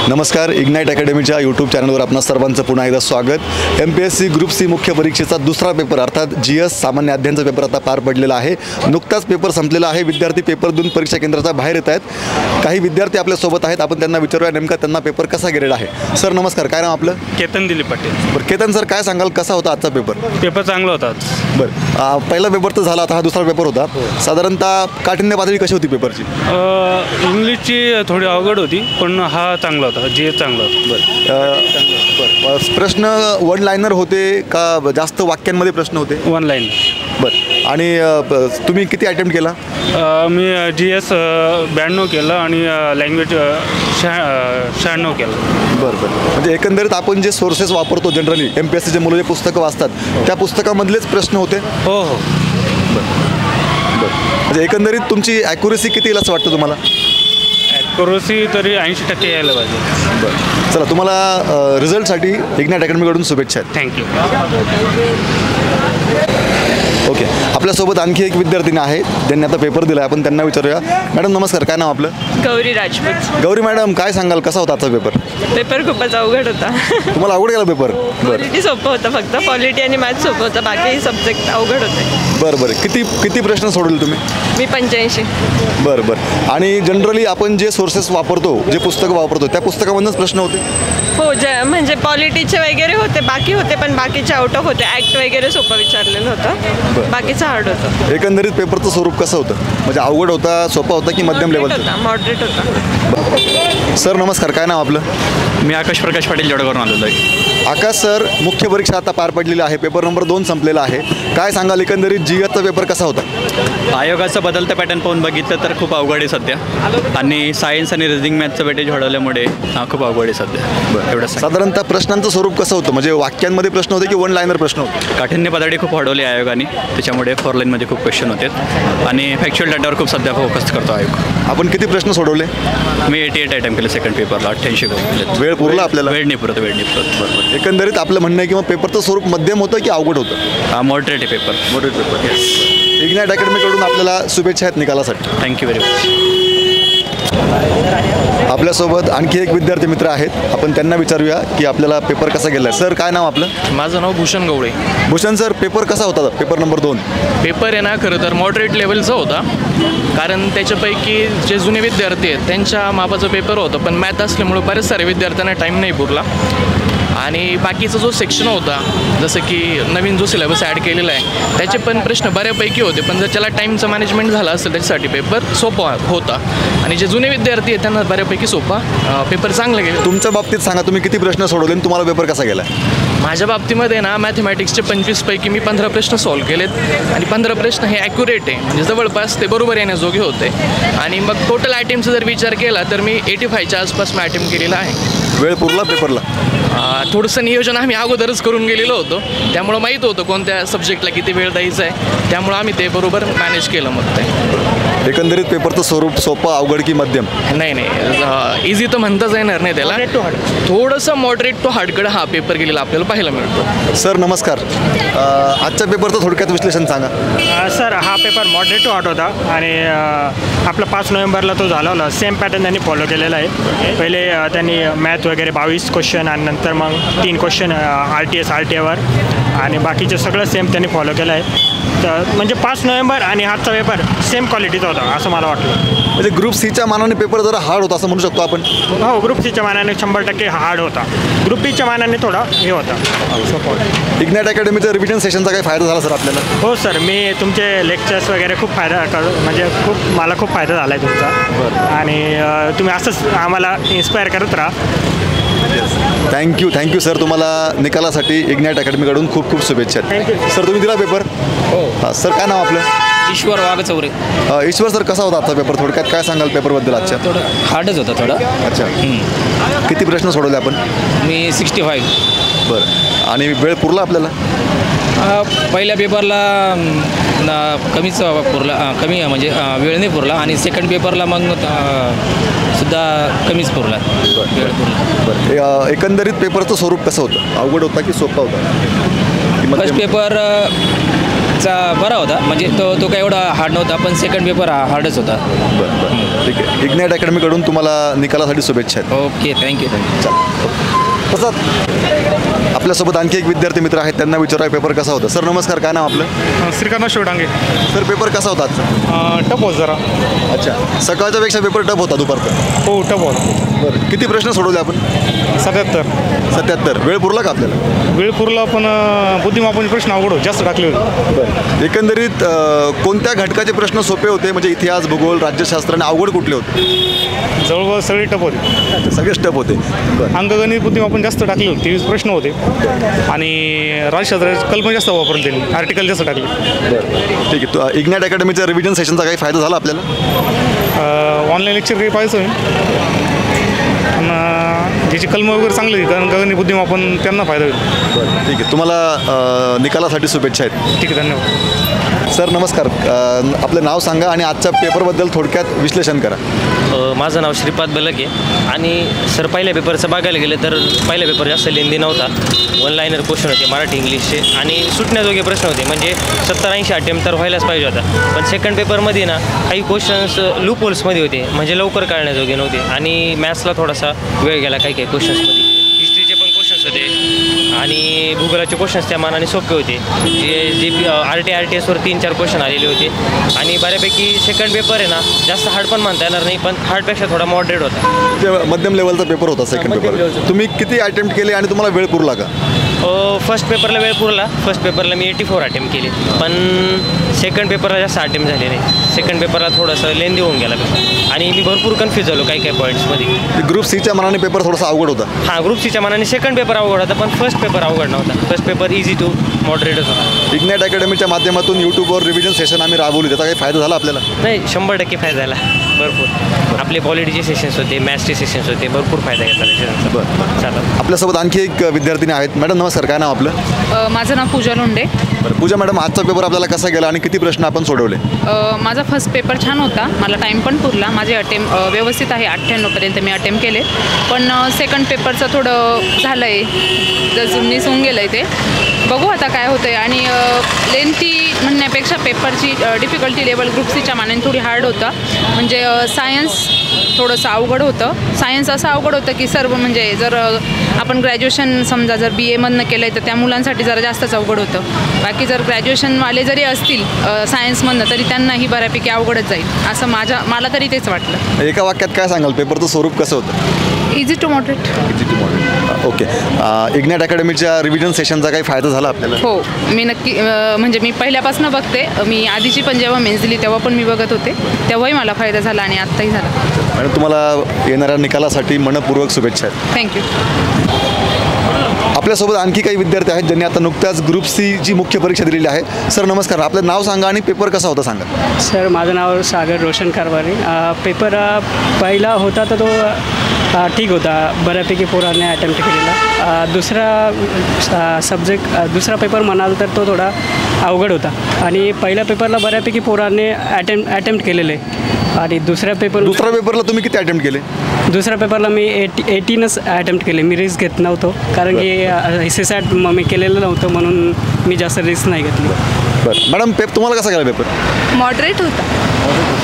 नमस्कार, ignite अकॅडमीच्या YouTube चॅनलवर आपणा सर्वांचं पुन्हा एकदा स्वागत। MPSC ग्रुप सी मुख्य परीक्षेचा दुसरा पेपर अर्थात GS सामान्य अध्ययनचा पेपर आता पार पडलेला आहे। नुकताच पेपर संपलेला आहे। विद्यार्थी पेपर देऊन परीक्षा केंद्राच्या बाहेर येत आहेत। काही विद्यार्थी आपल्या सोबत आहेत, आपण त्यांना विचारूया नेमका त्यांना पेपर कसा गेलेला आहे। सर नमस्कार, काय नाव आपलं? केतन दिलीप पाटील। बरं केतन सर, काय सांगाल कसा होता आजचा पेपर? पेपर चांगला होता। बरं, पहिला पेपर तर झाला, आता हा दुसरा पेपर होता। साधारणतः काठिण्य पातळी कशी होती पेपरची? इंग्लिशची थोडी अवघड होती, पण हा चांगला होता, GS चांगला होता। प्रश्न वन लाइनर होते का जास्त वाक्यांमध्ये प्रश्न होते? One line. बरं, आणि तुम्ही किती अटेम्प्ट केला? मी GS 92 केलं आणि लँग्वेज 96 केलं। बरं बरं, म्हणजे एकंदरीत आपण जे सोर्सेस वापरतो जनरली MPSCचे मुलं जे पुस्तकं वाचतात त्या पुस्तकामधलेच प्रश्न होते? हो हो। बरं, म्हणजे एकंदरीत तुमची ॲक्युरेसी किती येईल असं वाटतं तुम्हाला? ॲक्युरेसी तरी 80% यायला पाहिजे। बरं, चला तुम्हाला रिझल्टसाठी इग्नाइट अकॅडमीकडून शुभेच्छा आहेत। थँक्यू। ओके, आपल्यासोबत आणखी एक विद्यार्थिनी आहे ज्यांनी आता पेपर दिला आहे, आपण त्यांना विचारूया। मॅडम नमस्कार, काय नाव आपलं? गौरी राजपूत। गौरी मॅडम, काय सांगाल कसा होता आजचा पेपर? पेपर खूपच अवघड होता। तुम्हाला अवघड गेला पेपर? पॉलिटी सोपं होतं, फक्त पॉलिटी आणि मॅथ्स सोपं होतं, बाकी सब्जेक्ट अवघड होते। बरं बरं, किती प्रश्न सोडवले तुम्ही? मी 85। बरं बरं, आणि जनरली आपण जे सोर्सेस वापरतो, जे पुस्तकं वापरतो त्या पुस्तकामधूनच प्रश्न होते? हो, म्हणजे पॉलिटीचे वगैरे होते, बाकी होते, पण बाकीचे आउट ऑफ होते। ॲक्ट वगैरे सोपं विचारलेलं होतं, बाकीचं हार्ड होतं। एकंदरीत पेपरचं स्वरूप कसं होतं? म्हणजे अवघड होता, सोपा होता की मध्यम लेवल होता? मॉडरेट होता। सर नमस्कार, काय नाव आपलं? मी आकाश प्रकाश पाटील जळगावरून आलेलो आहे। आकाश सर, मुख्य परीक्षा आता पार पडलेली आहे, पेपर नंबर 2 संपलेला आहे, काय सांगाल एकंदरीत GSचा पेपर कसा होता? आयोगाचा बदलता पॅटर्न पाहून बघितलं तर खूप अवघड आहे सध्या, आणि सायन्स आणि रिझनिंग मॅथचं वेटेज वाढवल्यामुळे खूप अवघड आहे सध्या। एवढं साधारणतः प्रश्नांचं स्वरूप कसं होतं? म्हणजे वाक्यांमध्ये प्रश्न होते की वन लाईनर प्रश्न होते? काठिण्य पातळी खूप वाढवली आयोगाने, त्याच्यामुळे 4 लाईनमध्ये खूप क्वेश्चन होते, आणि फॅक्च्युअल डाटावर खूप सध्या फोकस करतो आयोग। आपण किती प्रश्न सोडवले? मी 88 अटेम्प्ट केले सेकंड पेपरला, 88 केले। वेळ पुरला आपल्याला? वेळ नाही पुरत, बरोबर। एकंदरीत आपलं म्हणणं आहे किंवा पेपरचं स्वरूप मध्यम होतं की अवघड होतं? मॉडरेट आहे पेपर। Moderate paper. इग्नाइट अकॅडमीकडून आपल्याला शुभेच्छा आहेत निकालासाठी। Thank you very much. आपल्यासोबत आणखी एक विद्यार्थी मित्र आहेत, आपण त्यांना विचारूया की आपल्याला पेपर कसा गेला आहे। सर काय नाव आपलं? माझं नाव भूषण गवळे। भूषण सर, पेपर कसा होता पेपर नंबर 2? पेपर आहे ना, खरं तर मॉडरेट लेवलचा होता, कारण त्याच्यापैकी जे जुने विद्यार्थी आहेत त्यांच्या मापाचा पेपर होतं, पण मॅथ असल्यामुळे बरेच सारे विद्यार्थ्यांना टाईम नाही पुरला, आणि बाकीचा जो सेक्शन होता, जसं की नवीन जो सिलेबस ॲड केलेला आहे त्याचे पण प्रश्न बऱ्यापैकी होते, पण जर त्याला टाईमचं मॅनेजमेंट झालं असेल त्याच्यासाठी पेपर सोपा होता, आणि जे जुने विद्यार्थी आहेत त्यांना बऱ्यापैकी सोपा पेपर चांगला गेला। तुमच्या बाबतीत सांगा, तुम्ही किती प्रश्न सोडवले आणि तुम्हाला पेपर कसा गेला? माझ्या बाबतीमध्ये ना, मॅथमॅटिक्सचे 25 पैकी मी 15 प्रश्न सॉल्व्ह केलेत, आणि 15 प्रश्न हे ॲक्युरेट आहे, म्हणजे जवळपास ते बरोबर येण्याजोगे होते, आणि मग टोटल आयटेमचा जर विचार केला तर मी 85च्या आसपास मी अटेम्प्ट केलेला आहे। वेळ पुरला पेपरला? थोडंसं नियोजन आम्ही अगोदरच करून गेलेलो होतो, त्यामुळं माहीत होतं कोणत्या सब्जेक्टला किती वेळ द्यायचा आहे, त्यामुळं आम्ही ते बरोबर मॅनेज केलं। मग ते एकंदरीत पेपरचं स्वरूप सोपं, अवघड की मध्यम? नाही, इझी तर म्हणताच येणार नाही त्याला, थोडंसं मॉडरेट टू हार्डकडे हा पेपर गेलेला आपल्याला पाहायला मिळतो। सर नमस्कार, आजच्या पेपरचं थोडक्यात विश्लेषण सांगा। सर, हा पेपर मॉडरेट टू हार्ड होता, आणि आपला 5 नोव्हेंबरला तो झाला होता। सेम पॅटर्न त्यांनी फॉलो केलेला आहे। पहिले त्यांनी मॅथ वगैरे 22 क्वेश्चन, आणि नंतर मग 3 क्वेश्चन RTS RTA आणि बाकीचे सगळं सेम त्यांनी फॉलो केलं आहे। तर म्हणजे 5 नोव्हेंबर आणि आजचा पेपर सेम क्वालिटीचा होता असं मला वाटलं। म्हणजे ग्रुप सीच्या मानाने पेपर जरा हार्ड होता असं म्हणू शकतो आपण? हो, ग्रुप सीच्या मानाने 100% हार्ड होता, ग्रुप बीच्या मानाने थोडा हे होता, सोपं होता। इग्नाइट अकॅडमीच्या रिव्हिजन सेशनचा काही फायदा झाला सर आपल्याला? हो सर, मी तुमचे लेक्चर्स वगैरे खूप म्हणजे मला खूप फायदा झाला आहे तुमचा, आणि तुम्ही असंच आम्हाला इन्स्पायर करत राहा। थँक्यू सर, तुम्हाला निकालासाठी इग्नाइट अकॅडमीकडून खूप खूप शुभेच्छा। सर तुम्ही दिला पेपर? हो। हां सर, काय नाव आपलं? ईश्वर वाघचौरे। ईश्वर सर, कसा होता आजचा पेपर? थोडक्यात काय सांगाल पेपरबद्दल आजच्या? थोडं हार्डच होता थोडा। अच्छा, किती प्रश्न सोडवले आपण? मी 65। बरं, आणि वेळ पुरला आपल्याला? पहिल्या पेपरला कमीच पुरला, कमी म्हणजे वेळ नाही पुरला, आणि सेकंड पेपरला मग सुद्धा कमीच पुरला, वेळ पुरला। बरं, एकंदरीत पेपरचं स्वरूप कसं होतं? अवघड होता की सोपा होता? फर्स्ट पेपर चा बरा होता, म्हणजे तो काही एवढा हार्ड नव्हता, पण सेकंड पेपर हा हार्डच होता. बरं बरं ठीक आहे. इग्नाईट अकॅडमीकडून तुम्हाला निकालासाठी शुभेच्छा आहेत. Okay, thank you. तसंच आपल्यासोबत आणखी एक विद्यार्थी मित्र आहेत, त्यांना विचारूया पेपर कसा होता. सर नमस्कार, काय नाव आपलं? श्रीकांत शिवडांगे. सर पेपर कसा होता आजचा? टप होत जरा. अच्छा, सकाळच्या पेक्षा पेपर टफ होता दुपारचा? हो, टप होत. बरं, किती प्रश्न सोडवले आपण? 77. वेळ पुरला का आपल्याला? वेळ पुरला, पण बुद्धिमापन प्रश्न अवघड होते, जास्त टाकले होते. एकंदरीत कोणत्या घटकाचे प्रश्न सोपे होते, म्हणजे इतिहास, भूगोल, राज्यशास्त्र, आणि अवघड कुठले होते? जवळपास सगळे टप होते. सगळेच टफ होते. बरं अंकगणित बुद्धिमापन जास्त टाकले होते, 23 प्रश्न होते. आणि राज्यशास्त्राची कल्पना जास्त वापरली त्यांनी, आर्टिकल जास्त टाकले. बरं ठीक आहे. इग्नाईट अकॅडमीच्या रिव्हिजन सेशनचा काही फायदा झाला आपल्याला? ऑनलाईन लेक्चर काही पाहायचं होईल, पण ज्याची कलम वगैरे चांगली होती, कारण गणित बुद्धिमापन त्यांना फायदा होईल. बरं ठीक आहे. तुम्हाला निकालासाठी शुभेच्छा आहेत. ठीक आहे, धन्यवाद. सर नमस्कार, आपलं नाव सांगा आणि आजच्या पेपरबद्दल थोडक्यात विश्लेषण करा. माझं नाव श्रीपाद बलगे. आणि सर, पहिल्या पेपरचं बघायला गेलं तर पहिला पेपर जास्त लेंदी नव्हता. वन लाईनर क्वेश्चन होते मराठी इंग्लिशचे, आणि सुटण्याजोगे प्रश्न होते, म्हणजे 70-80 अटेम्प्ट तर व्हायलाच पाहिजे होता. पण सेकंड पेपरमध्ये ना काही क्वेश्चन्स लूप होल्समध्ये होते, म्हणजे लवकर कळण्याजोगे नव्हते. आणि मॅथ्सला थोडासा वेळ गेला काही क्वेश्चन्समध्ये. हिस्ट्रीचे पण क्वेश्चन्स होते आणि भूगोलाचे क्वेश्चन्स त्या मानाने सोपे होते. जे RTSवर 3-4 क्वेश्चन आलेले होते. आणि बऱ्यापैकी सेकंड पेपर आहे ना, जास्त हार्ड पण म्हणता येणार नाही, पण हार्डपेक्षा थोडा मॉडरेट होता. मध्यम लेवलचा पेपर होता सेकंड पेपर. तुम्ही किती अटेम्प्ट केले आणि तुम्हाला वेळ पुरला का? फर्स्ट पेपरला वेळ पुरला. फर्स्ट पेपरला मी 84 अटेम्प्ट केले, पण सेकंड पेपरला जास्त अटेम्प्ट झाले नाही. सेकंड पेपरला थोडंसं लेंदी होऊन गेला पेपर, आणि मी भरपूर कन्फ्यूज झालो काही पॉईंट्समध्ये. ग्रुप सीच्या मनाने पेपर थोडासा अवघड होता. हां, ग्रुप सीच्या मनाने सेकंड पेपर अवघड होता, पण फर्स्ट पेपर अवघड नव्हता. फर्स्ट पेपर इझी टू मॉडरेटच होता. इग्नाईट अकॅडमीच्या माध्यमातून यूट्यूबवर रिव्हिजन सेशन आम्ही राबवली, त्याचा काही फायदा झाला आपल्याला? नाही, 100% फायदा झाला. भरपूर आपले पॉलिटीचे सेशन्स होते, मॅथ्सचे सेशन्स होते, भरपूर फायदा घेतला त्याच्यानंतर. बरं चालेल. आपल्यासोबत आणखी एक विद्यार्थिनी आहेत. मॅडम नमस्कार, काय नाव आपलं? माझं नाव पूजा लोंढे. बरं पूजा मॅडम, आजचा पेपर आपल्याला कसा गेला आणि किती प्रश्न आपण सोडवले? माझा फर्स्ट पेपर छान होता, मला टाईम पण पुरला. माझे अटेम्प्ट व्यवस्थित आहे, 98पर्यंत मी अटेम्प्ट केले. पण सेकंड पेपरचं थोडं झालं आहे, जर मिस होऊन गेलं आहे ते. बघू आता काय होतं आहे. आणि लेंथी म्हणण्यापेक्षा पेपरची डिफिकल्टी लेवल ग्रुप सीच्या मानाने थोडी हार्ड होतं. म्हणजे सायन्स थोडंसं अवघड होतं. सायन्स असं अवघड होतं की सर्व, म्हणजे जर आपण ग्रॅज्युएशन समजा जर BA मधनं केलं आहे तर त्या मुलांसाठी जरा जास्तच अवघड होतं. बाकी जर ग्रॅज्युएशनवाले जरी असतील सायन्समधनं, तरी त्यांनाही बऱ्यापैकी अवघडच जाईल, असं मला तरी तेच वाटलं. एका वाक्यात काय सांगाल, पेपरचं स्वरूप कसं होतं? Easy to moderate. Okay. Ignite अकॅडमीच्या रिव्हिजन सेशनचा काही फायदा झाला आपल्याला? हो, मी नक्की, म्हणजे मी पहिल्यापासून बघते. मी आधीची पण जेव्हा मेन्स दिली तेव्हा पण मी बघत होते, तेव्हाही मला फायदा झाला आणि आत्ताही झाला. मॅडम तुम्हाला येणाऱ्या निकालासाठी मनपूर्वक शुभेच्छा आहेत. थँक्यू. आपल्यासोबत आणखी काही विद्यार्थी आहेत ज्यांनी आता नुकत्याच ग्रुप सीची मुख्य परीक्षा दिलेली आहे. सर नमस्कार, आपलं नाव सांगा आणि पेपर कसा होता सांगा. सर माझं नाव सागर रोशन कारभारी. पेपर पहिला होता तर तो ठीक होता, बऱ्यापैकी पोरांनी अटेम्प्ट केलेला. दुसरा पेपर म्हणाल तर तो थोडा अवघड होता. आणि पहिल्या पेपरला बऱ्यापैकी पोरांनी अटेम्प्ट केलेले. आणि दुसऱ्या पेपरला तुम्ही किती अटेम्प्ट केले? दुसऱ्या पेपरला मी 18च अटेम्प्ट केले. मी रिस्क घेत नव्हतो, कारण की SSAT मी केलेलं नव्हतं, म्हणून मी जास्त रिस्क नाही घेतली. बरं मॅडम, तुम्हाला कसा गेला पेपर? मॉडरेट होता.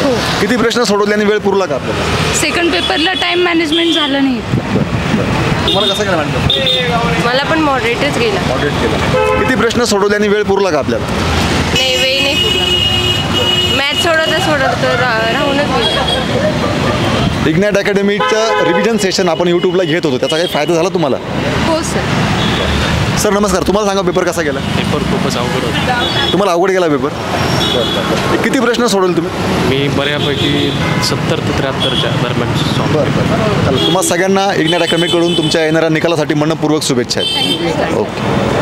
हो. किती प्रश्न सोडवले आणि वेळ पुरला का आपल्याला? सेकंड पेपरला टाईम मॅनेजमेंट झालं नाही. तुम्हाला कसं गेला मॅडम? मला पण मॉडरेटच गेला. मॉडरेट केला. किती प्रश्न सोडवले आणि वेळ पुरला का आपल्याला? नाही, वेळ नाही पुरला. मॅथ सोडत राहूनच गेला. इग्नाईट अकॅडमीचं रिव्हिजन सेशन आपण यूट्यूबला घेत होतो, त्याचा काही फायदा झाला तुम्हाला? हो सर. सर नमस्कार, तुम्हाला सांगा पेपर कसा गेला? पेपर खूपच अवघड होता. तुम्हाला अवघड गेला पेपर? किती प्रश्न सोडवले तुम्ही? मी बऱ्यापैकी 70 ते 73च्या दरम्यान. बरं. तुम्हाला सगळ्यांना इग्नाईट अकॅडमीकडून तुमच्या येणाऱ्या निकालासाठी मनपूर्वक शुभेच्छा आहेत. ओके.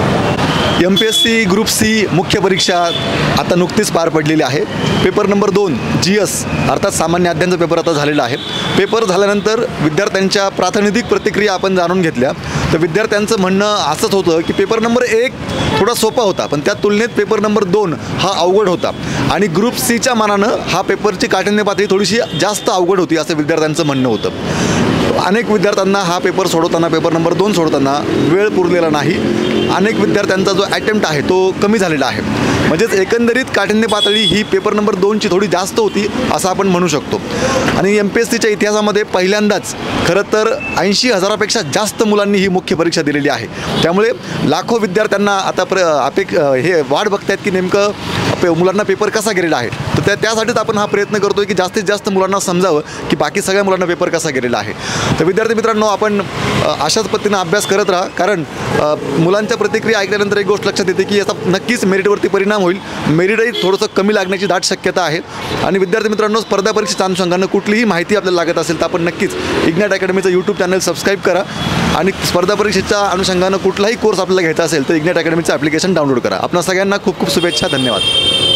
MPSC ग्रुप सी मुख्य परीक्षा आता नुकतीच पार पडलेली आहे. पेपर नंबर 2 GS अर्थात सामान्य अध्ययनाचा पेपर आता झालेला आहे. पेपर झाल्यानंतर विद्यार्थ्यांच्या प्रातिनिधिक प्रतिक्रिया आपण जाणून घेतल्या. तर विद्यार्थ्यांचं म्हणणं असंच होतं की पेपर नंबर 1 थोडा सोपा होता, पण त्या तुलनेत पेपर नंबर 2 हा अवघड होता. आणि ग्रुप सीच्या मानानं हा पेपरची काठिण्य पातळी थोडीशी जास्त अवघड होती असं विद्यार्थ्यांचं म्हणणं होतं. अनेक विद्यार्थ्यांना हा पेपर सोडवताना, पेपर नंबर 2 सोडवताना वेळ पुरलेला नाही. अनेक विद्यार्थ्यांचा जो अटेम्प्ट आहे तो कमी झालेला आहे. म्हणजेच एकंदरीत काठिण्य पातळी ही पेपर नंबर 2ची थोडी जास्त होती असं आपण म्हणू शकतो. आणि MPSCच्या इतिहासामध्ये पहिल्यांदाच खरं तर 80,000पेक्षा जास्त मुलांनी ही मुख्य परीक्षा दिलेली आहे. त्यामुळे लाखो विद्यार्थ्यांना आता हे वाट बघतायत की नेमकं मुलांना पेपर कसा गेलेला आहे. तर त्यासाठीच आपण हा प्रयत्न करतो की जास्तीत जास्त मुलांना समजावं की बाकी सगळ्या मुलांना पेपर कसा गेलेला आहे. तर विद्यार्थी मित्रांनो, आपण अशाच पद्धतीनं अभ्यास करत राहा. कारण मुलांच्या प्रतिक्रिया ऐकल्यानंतर एक गोष्ट लक्षात येते की याचा नक्कीच मेरिटवरती परिणाम होईल. मेरिटही थोडंसं कमी लागण्याची दाट शक्यता आहे. आणि विद्यार्थी मित्रांनो, स्पर्धा परीक्षेच्या अनुषंगानं कुठलीही माहिती आपल्याला लागत असेल तर आपण नक्कीच इग्नाइट अकॅडमीचं यूट्यूब चॅनल सबस्क्राईब करा. आणि स्पर्धा परीक्षेच्या अनुषंगानं कुठलाही कोर्स आपल्याला घ्यायचा असेल तर इग्नाइट अकॅडमीचं ॲप्लिकेशन डाउनलोड करा. आपणा सगळ्यांना खूप खूप शुभेच्छा. धन्यवाद.